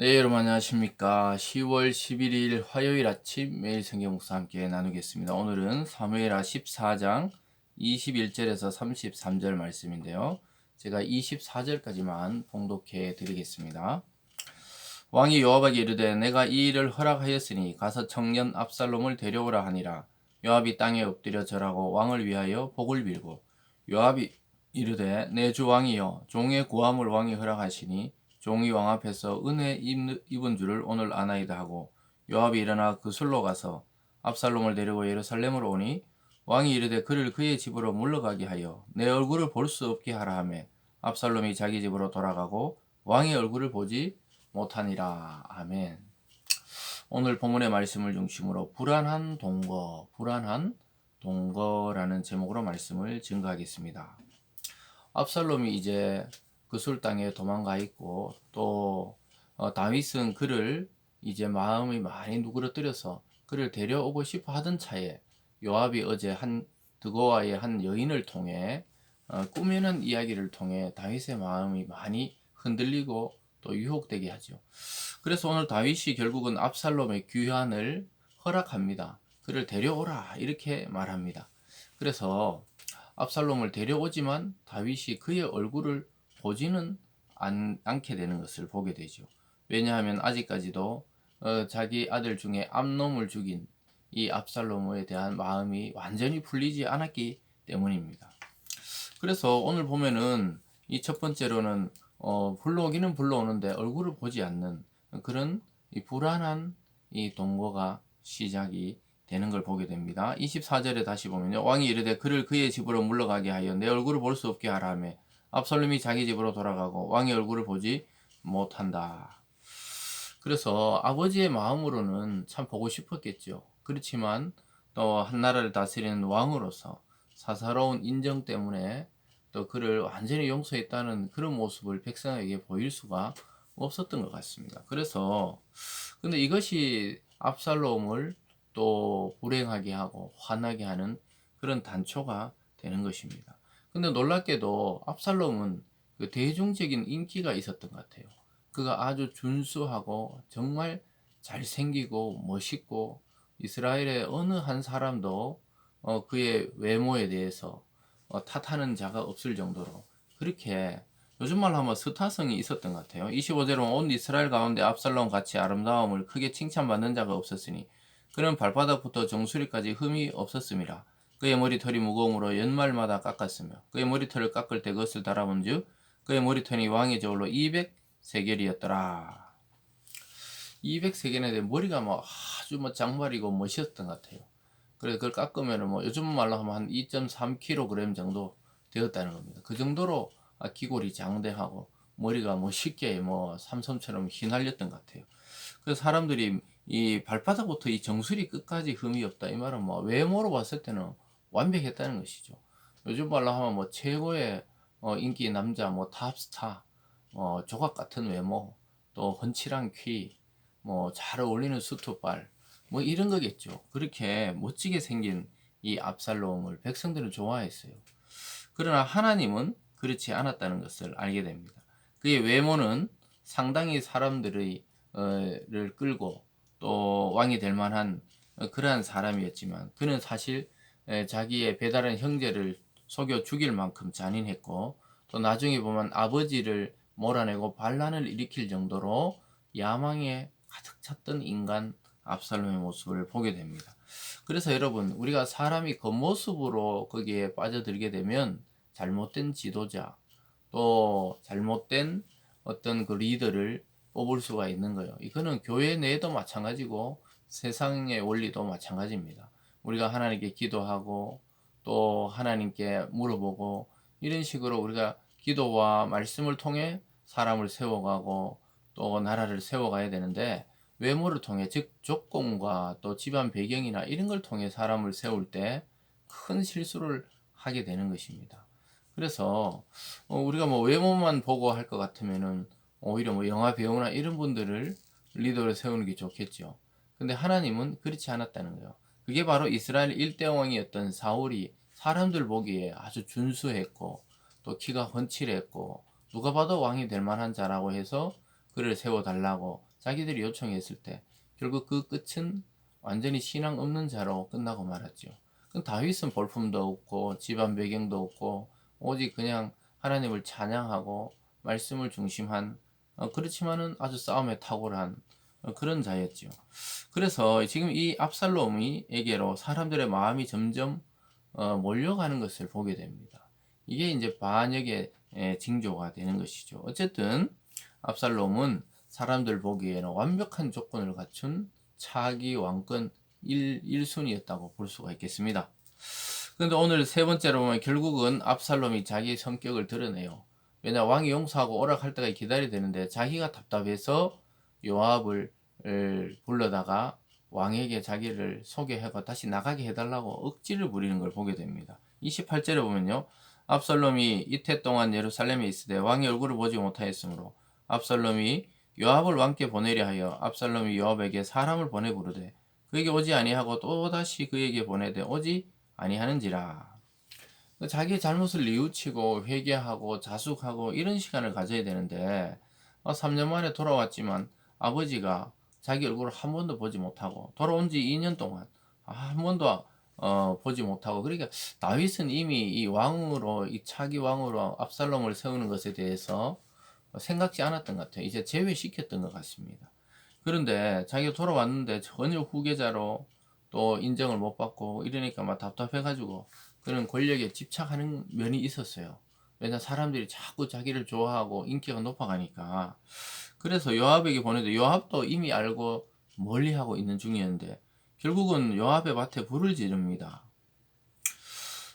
네, 여러분 안녕하십니까. 10월 11일 화요일 아침 매일 성경 묵상 함께 나누겠습니다. 오늘은 사무엘하 14장 21절에서 33절 말씀인데요. 제가 24절까지만 봉독해 드리겠습니다. 왕이 요압에게 이르되 내가 이 일을 허락하였으니 가서 청년 압살롬을 데려오라 하니라. 요압이 땅에 엎드려 절하고 왕을 위하여 복을 빌고 요압이 이르되 내 주 왕이여 종의 구함을 왕이 허락하시니 종이 왕 앞에서 은혜 입은 줄을 오늘 아나이다 하고 요압이 일어나 그 술로 가서 압살롬을 데리고 예루살렘으로 오니 왕이 이르되 그를 그의 집으로 물러가게 하여 내 얼굴을 볼 수 없게 하라 하며 압살롬이 자기 집으로 돌아가고 왕의 얼굴을 보지 못하니라. 아멘. 오늘 본문의 말씀을 중심으로 불안한 동거라는 제목으로 말씀을 증거하겠습니다. 압살롬이 이제 그술 땅에 도망가 있고 또 다윗은 그를 이제 마음이 많이 누그러뜨려서 그를 데려오고 싶어 하던 차에 요압이 어제 드고아의 한 여인을 통해 꾸미는 이야기를 통해 다윗의 마음이 많이 흔들리고 또 유혹되게 하죠. 그래서 오늘 다윗이 결국은 압살롬의 귀환을 허락합니다. 그를 데려오라 이렇게 말합니다. 그래서 압살롬을 데려오지만 다윗이 그의 얼굴을 보지는 않게 되는 것을 보게 되죠. 왜냐하면 아직까지도 자기 아들 중에 암놈을 죽인 이 압살롬에 대한 마음이 완전히 풀리지 않았기 때문입니다. 그래서 오늘 보면은 이 첫 번째로는 불러오기는 불러오는데 얼굴을 보지 않는 그런 이 불안한 이 동거가 시작이 되는 걸 보게 됩니다. 24절에 다시 보면요. 왕이 이르되 그를 그의 집으로 물러가게 하여 내 얼굴을 볼 수 없게 하라 하며 압살롬이 자기 집으로 돌아가고 왕의 얼굴을 보지 못한다. 그래서 아버지의 마음으로는 참 보고 싶었겠죠. 그렇지만 또 한 나라를 다스리는 왕으로서 사사로운 인정 때문에 또 그를 완전히 용서했다는 그런 모습을 백성에게 보일 수가 없었던 것 같습니다. 그래서 근데 이것이 압살롬을 또 불행하게 하고 화나게 하는 그런 단초가 되는 것입니다. 근데 놀랍게도 압살롬은 그 대중적인 인기가 있었던 것 같아요. 그가 아주 준수하고 정말 잘생기고 멋있고 이스라엘의 어느 한 사람도 그의 외모에 대해서 탓하는 자가 없을 정도로 그렇게 요즘 말로 하면 스타성이 있었던 것 같아요. 25절은 온 이스라엘 가운데 압살롬 같이 아름다움을 크게 칭찬받는 자가 없었으니 그는 발바닥부터 정수리까지 흠이 없었음이라. 그의 머리털이 무거움으로 연말마다 깎았으며 그의 머리털을 깎을 때 그것을 달아본즉 그의 머리털이 왕의 저울로 200세겔이었더라. 200세겔에 대해 머리가 뭐 아주 뭐 장발이고 멋있었던 것 같아요. 그래서 그걸 깎으면 뭐 요즘 말로 하면 한 2.3kg 정도 되었다는 겁니다. 그 정도로 기골이 장대하고 머리가 뭐 쉽게 뭐 삼솜처럼 휘날렸던 것 같아요. 그래서 사람들이 이 발바닥부터 이 정수리 끝까지 흠이 없다 이 말은 뭐 외모로 봤을 때는 완벽했다는 것이죠. 요즘 말로 하면 뭐 최고의 인기 남자 뭐 탑스타 조각 같은 외모 또 훤칠한 키 뭐 잘 어울리는 수트발 뭐 이런 거겠죠. 그렇게 멋지게 생긴 이 압살롬을 백성들은 좋아했어요. 그러나 하나님은 그렇지 않았다는 것을 알게 됩니다. 그의 외모는 상당히 사람들의 를 끌고 또 왕이 될 만한 그러한 사람이었지만 그는 사실 자기의 배다른 형제를 속여 죽일 만큼 잔인했고 또 나중에 보면 아버지를 몰아내고 반란을 일으킬 정도로 야망에 가득 찼던 인간 압살롬의 모습을 보게 됩니다. 그래서 여러분 우리가 사람이 겉모습으로 거기에 빠져들게 되면 잘못된 지도자 또 잘못된 어떤 그 리더를 뽑을 수가 있는 거예요. 이거는 교회 내에도 마찬가지고 세상의 원리도 마찬가지입니다. 우리가 하나님께 기도하고 또 하나님께 물어보고 이런 식으로 우리가 기도와 말씀을 통해 사람을 세워가고 또 나라를 세워가야 되는데 외모를 통해 즉 조건과 또 집안 배경이나 이런 걸 통해 사람을 세울 때 큰 실수를 하게 되는 것입니다. 그래서 우리가 뭐 외모만 보고 할 것 같으면은 오히려 뭐 영화 배우나 이런 분들을 리더로 세우는 게 좋겠죠. 근데 하나님은 그렇지 않았다는 거예요. 그게 바로 이스라엘 일대 왕이었던 사울이 사람들 보기에 아주 준수했고 또 키가 훤칠했고 누가 봐도 왕이 될 만한 자라고 해서 그를 세워달라고 자기들이 요청했을 때 결국 그 끝은 완전히 신앙 없는 자로 끝나고 말았죠. 그 다윗은 볼품도 없고 집안 배경도 없고 오직 그냥 하나님을 찬양하고 말씀을 중심한 그렇지만은 아주 싸움에 탁월한 그런 자였죠. 그래서 지금 이 압살롬이에게로 사람들의 마음이 점점 몰려가는 것을 보게 됩니다. 이게 이제 반역의 징조가 되는 것이죠. 어쨌든 압살롬은 사람들 보기에는 완벽한 조건을 갖춘 차기 왕권 1순위였다고 볼 수가 있겠습니다. 그런데 오늘 세 번째로 보면 결국은 압살롬이 자기 성격을 드러내요. 왜냐 왕이 용서하고 오락할 때까지 기다려야 되는데 자기가 답답해서 요압을 불러다가 왕에게 자기를 소개하고 다시 나가게 해달라고 억지를 부리는 걸 보게 됩니다. 28절에 보면요. 압살롬이 이태 동안 예루살렘에 있으되 왕의 얼굴을 보지 못하였으므로 압살롬이 요압을 왕께 보내려 하여 압살롬이 요압에게 사람을 보내 부르되 그에게 오지 아니하고 또다시 그에게 보내되 오지 아니하는지라. 자기의 잘못을 뉘우치고 회개하고 자숙하고 이런 시간을 가져야 되는데 3년 만에 돌아왔지만 아버지가 자기 얼굴을 한 번도 보지 못하고 돌아온 지 2년 동안 한 번도 보지 못하고 그러니까 다윗은 이미 이 왕으로 이 차기 왕으로 압살롬을 세우는 것에 대해서 생각지 않았던 것 같아요. 이제 제외시켰던 것 같습니다. 그런데 자기가 돌아왔는데 전혀 후계자로 또 인정을 못 받고 이러니까 막 답답해가지고 그런 권력에 집착하는 면이 있었어요. 왜냐 사람들이 자꾸 자기를 좋아하고 인기가 높아가니까. 그래서 요압에게 보내도 요압도 이미 알고 멀리하고 있는 중이었는데 결국은 요압의 밭에 불을 지릅니다.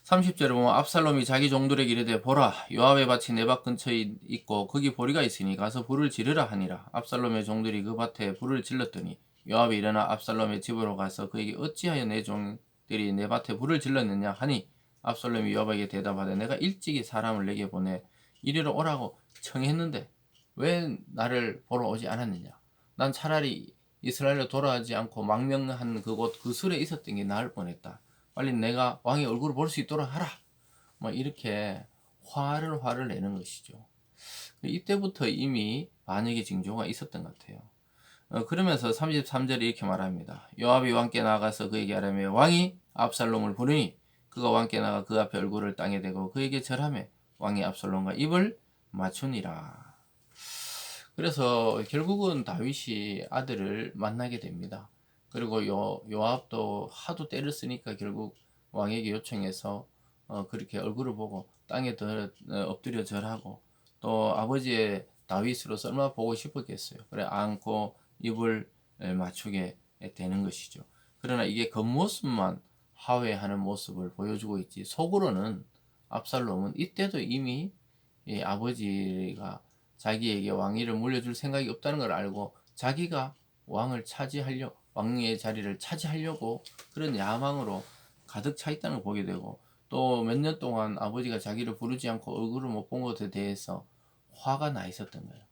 30절에 보면 압살롬이 자기 종들에게 이르되 보라 요압의 밭이 내 밭 근처에 있고 거기 보리가 있으니 가서 불을 지르라 하니라. 압살롬의 종들이 그 밭에 불을 질렀더니 요압이 일어나 압살롬의 집으로 가서 그에게 어찌하여 내 종들이 내 밭에 불을 질렀느냐 하니 압살롬이 요압에게 대답하되 내가 일찍이 사람을 내게 보내 이리로 오라고 청했는데 왜 나를 보러 오지 않았느냐. 난 차라리 이스라엘로 돌아가지 않고 망명한 그곳 그 술에 있었던 게 나을 뻔했다. 빨리 내가 왕의 얼굴을 볼 수 있도록 하라. 뭐 이렇게 화를 내는 것이죠. 이때부터 이미 반역의 징조가 있었던 것 같아요. 그러면서 33절에 이렇게 말합니다. 요압이 왕께 나가서 그에게 하라며 왕이 압살롬을 부르니 그가 왕께 나가 그 앞에 얼굴을 땅에 대고 그에게 절하며 왕이 압살롬과 입을 맞추니라. 그래서 결국은 다윗이 아들을 만나게 됩니다. 그리고 요압도 하도 때렸으니까 결국 왕에게 요청해서 그렇게 얼굴을 보고 땅에 엎드려 절하고 또 아버지의 다윗으로서 얼마나 보고 싶었겠어요. 그래 안고 입을 맞추게 되는 것이죠. 그러나 이게 겉모습만 화해하는 모습을 보여주고 있지 속으로는 압살롬은 이때도 이미 아버지가 자기에게 왕위를 물려줄 생각이 없다는 걸 알고 자기가 왕의 자리를 차지하려고 그런 야망으로 가득 차 있다는 걸 보게 되고 또 몇 년 동안 아버지가 자기를 부르지 않고 얼굴을 못 본 것에 대해서 화가 나 있었던 거예요.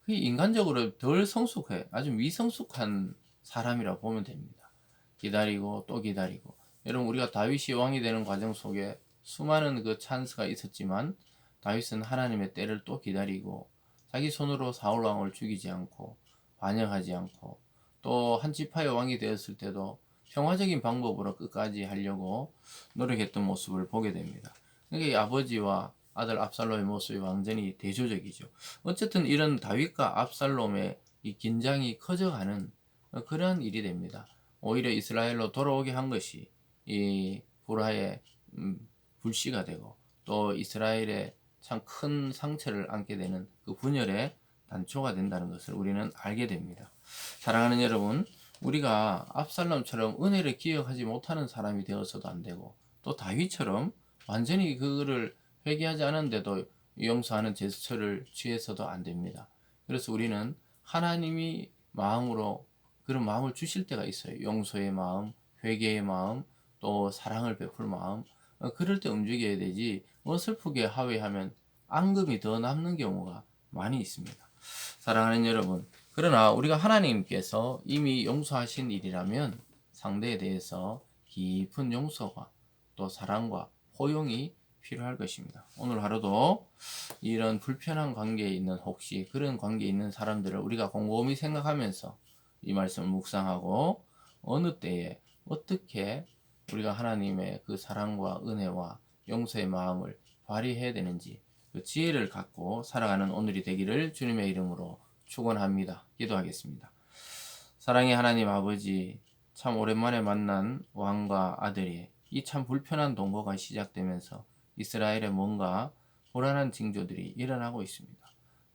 그게 인간적으로 덜 성숙해 아주 미성숙한 사람이라고 보면 됩니다. 기다리고 또 기다리고 여러분 우리가 다윗이 왕이 되는 과정 속에 수많은 그 찬스가 있었지만 다윗은 하나님의 때를 또 기다리고 자기 손으로 사울 왕을 죽이지 않고 반역하지 않고 또 한 지파의 왕이 되었을 때도 평화적인 방법으로 끝까지 하려고 노력했던 모습을 보게 됩니다. 그러니까 아버지와 아들 압살롬의 모습이 완전히 대조적이죠. 어쨌든 이런 다윗과 압살롬의 이 긴장이 커져가는 그러한 일이 됩니다. 오히려 이스라엘로 돌아오게 한 것이 이 불화의 불씨가 되고 또 이스라엘의 참 큰 상처를 안게 되는 그 분열의 단초가 된다는 것을 우리는 알게 됩니다. 사랑하는 여러분, 우리가 압살롬처럼 은혜를 기억하지 못하는 사람이 되어서도 안 되고 또 다윗처럼 완전히 그거를 회개하지 않은데도 용서하는 제스처를 취해서도 안 됩니다. 그래서 우리는 하나님이 마음으로 그런 마음을 주실 때가 있어요. 용서의 마음, 회개의 마음, 또 사랑을 베풀 마음. 그럴 때 움직여야 되지 어설프게 하회하면 앙금이 더 남는 경우가 많이 있습니다. 사랑하는 여러분, 그러나 우리가 하나님께서 이미 용서하신 일이라면 상대에 대해서 깊은 용서가 또 사랑과 포용이 필요할 것입니다. 오늘 하루도 이런 불편한 관계에 있는 혹시 그런 관계에 있는 사람들을 우리가 곰곰이 생각하면서 이 말씀을 묵상하고 어느 때에 어떻게 우리가 하나님의 그 사랑과 은혜와 용서의 마음을 발휘해야 되는지 그 지혜를 갖고 살아가는 오늘이 되기를 주님의 이름으로 축원합니다. 기도하겠습니다. 사랑의 하나님 아버지, 참 오랜만에 만난 왕과 아들이 이 참 불편한 동거가 시작되면서 이스라엘에 뭔가 불안한 징조들이 일어나고 있습니다.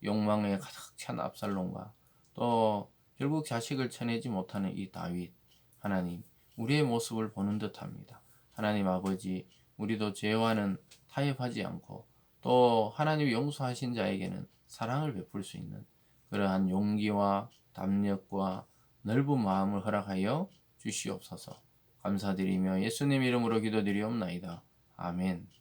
욕망에 가득 찬 압살롬과 또 결국 자식을 쳐내지 못하는 이 다윗, 하나님 우리의 모습을 보는 듯합니다. 하나님 아버지, 우리도 죄와는 타협하지 않고 또 하나님이 용서하신 자에게는 사랑을 베풀 수 있는 그러한 용기와 담력과 넓은 마음을 허락하여 주시옵소서. 감사드리며 예수님 이름으로 기도드리옵나이다. 아멘.